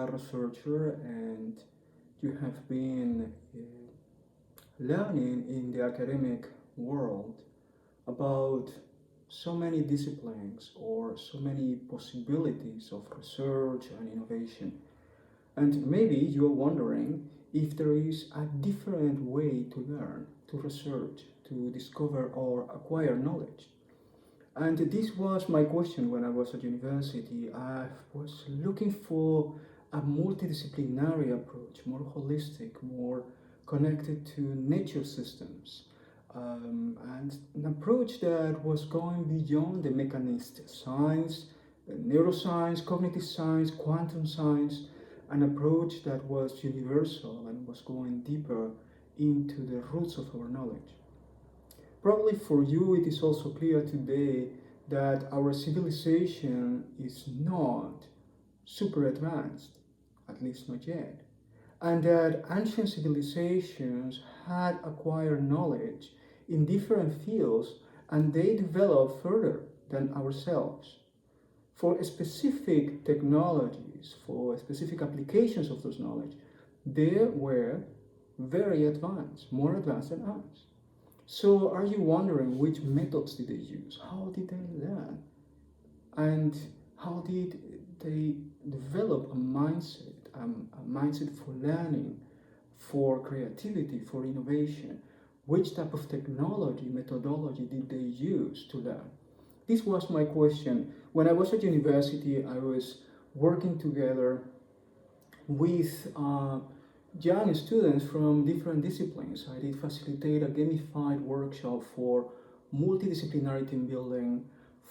a researcher and you have been learning in the academic world about so many disciplines or so many possibilities of research and innovation. And maybe you're wondering if there is a different way to learn, to research, to discover or acquire knowledge. And this was my question when I was at university. I was looking for a multidisciplinary approach, more holistic, more connected to nature systems, and an approach that was going beyond the mechanist science, neuroscience, cognitive science, quantum science, an approach that was universal and was going deeper into the roots of our knowledge. Probably for you, it is also clear today that our civilization is not super advanced, at least not yet, and that ancient civilizations had acquired knowledge in different fields and they developed further than ourselves. For specific technologies, for specific applications of those knowledge, they were very advanced, more advanced than us. So are you wondering which methods did they use? How did they learn? And how did they develop a mindset for learning, for creativity, for innovation? Which type of technology, methodology did they use to learn? This was my question. When I was at university, I was working together with young students from different disciplines. I did facilitate a gamified workshop for multidisciplinary team building,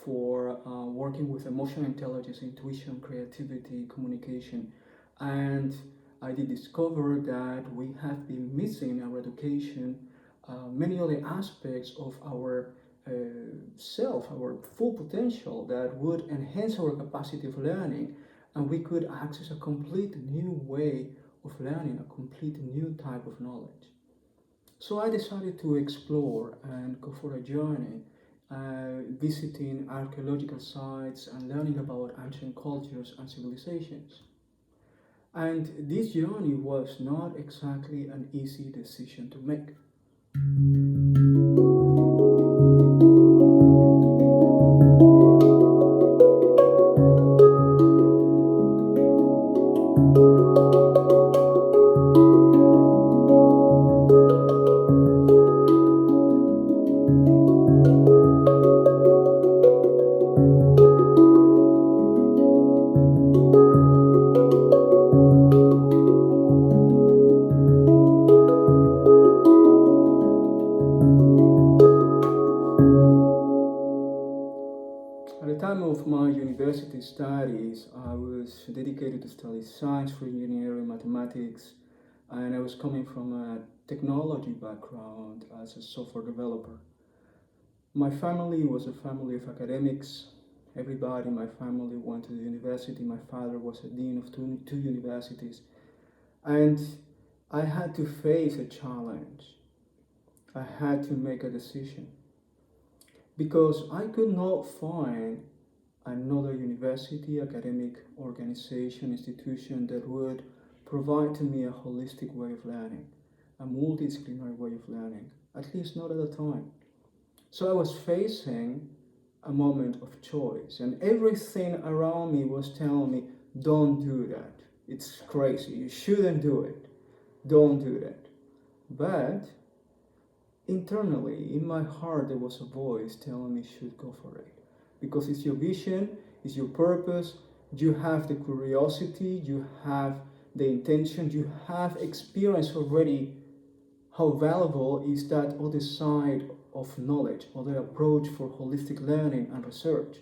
for working with emotional intelligence, intuition, creativity, communication. And I did discover that we have been missing in our education many other aspects of our self, our full potential that would enhance our capacity of learning, and we could access a complete new way of learning, a complete new type of knowledge. So I decided to explore and go for a journey, visiting archaeological sites and learning about ancient cultures and civilizations. And this journey was not exactly an easy decision to make. At the time of my university studies, I was dedicated to study science for engineering, mathematics, and I was coming from a technology background as a software developer. My family was a family of academics. Everybody in my family went to the university. My father was a dean of two universities. And I had to face a challenge. I had to make a decision because I could not find another university, academic organization, institution that would provide to me a holistic way of learning, a multidisciplinary way of learning, at least not at the time. So I was facing a moment of choice, and everything around me was telling me, don't do that. It's crazy. You shouldn't do it. Don't do that. But internally, in my heart, there was a voice telling me, should go for it. Because it's your vision, it's your purpose, you have the curiosity, you have the intention, you have experience already how valuable is that other side of knowledge, other approach for holistic learning and research.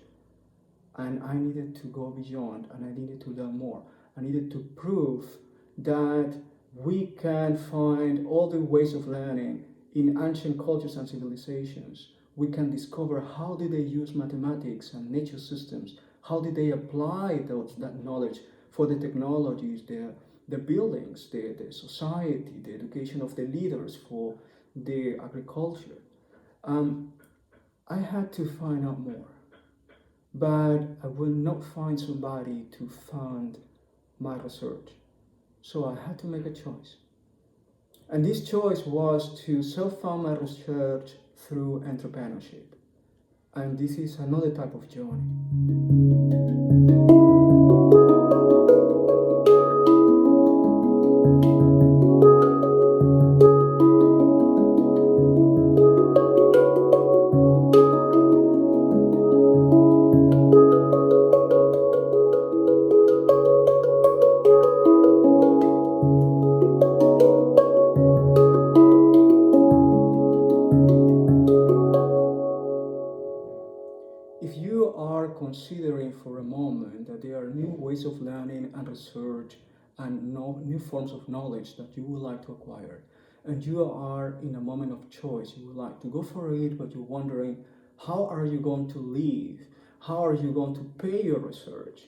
And I needed to go beyond and I needed to learn more. I needed to prove that we can find all the ways of learning in ancient cultures and civilizations. We can discover how did they use mathematics and nature systems, how did they apply that knowledge for the technologies, the buildings, the society, the education of the leaders, for the agriculture. I had to find out more, but I will not find somebody to fund my research. So I had to make a choice. And this choice was to self-fund my research through entrepreneurship. And this is another type of journey. If you are considering for a moment that there are new ways of learning and research and new forms of knowledge that you would like to acquire, and you are in a moment of choice, you would like to go for it, but you're wondering, how are you going to live? How are you going to pay your research?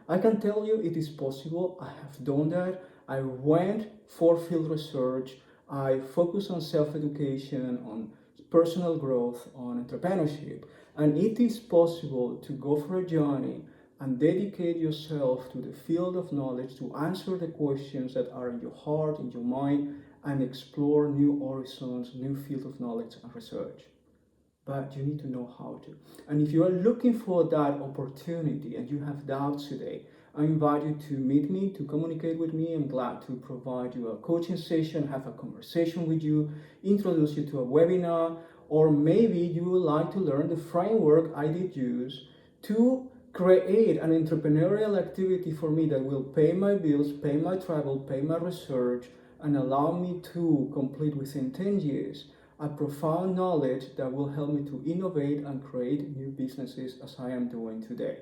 I can tell you it is possible. I have done that. I went for field research. I focus on self-education, on personal growth, on entrepreneurship. And it is possible to go for a journey and dedicate yourself to the field of knowledge to answer the questions that are in your heart, in your mind, and explore new horizons, new field of knowledge and research. But you need to know how to. And if you are looking for that opportunity and you have doubts today, I invite you to meet me, to communicate with me. I'm glad to provide you a coaching session, have a conversation with you, introduce you to a webinar, or maybe you would like to learn the framework I did use to create an entrepreneurial activity for me that will pay my bills, pay my travel, pay my research, and allow me to complete within 10 years a profound knowledge that will help me to innovate and create new businesses as I am doing today.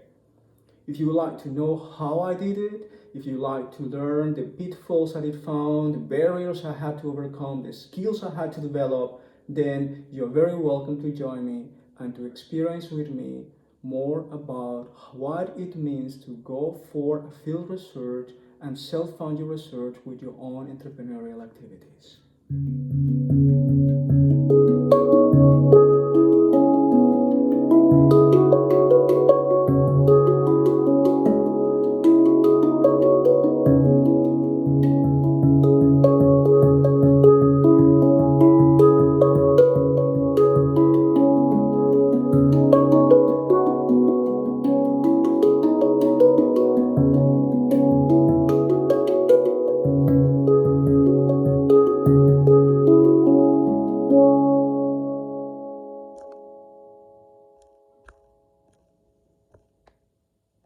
If you would like to know how I did it, if you like to learn the pitfalls I did found, the barriers I had to overcome, the skills I had to develop, then you're very welcome to join me and to experience with me more about what it means to go for a field research and self-fund your research with your own entrepreneurial activities.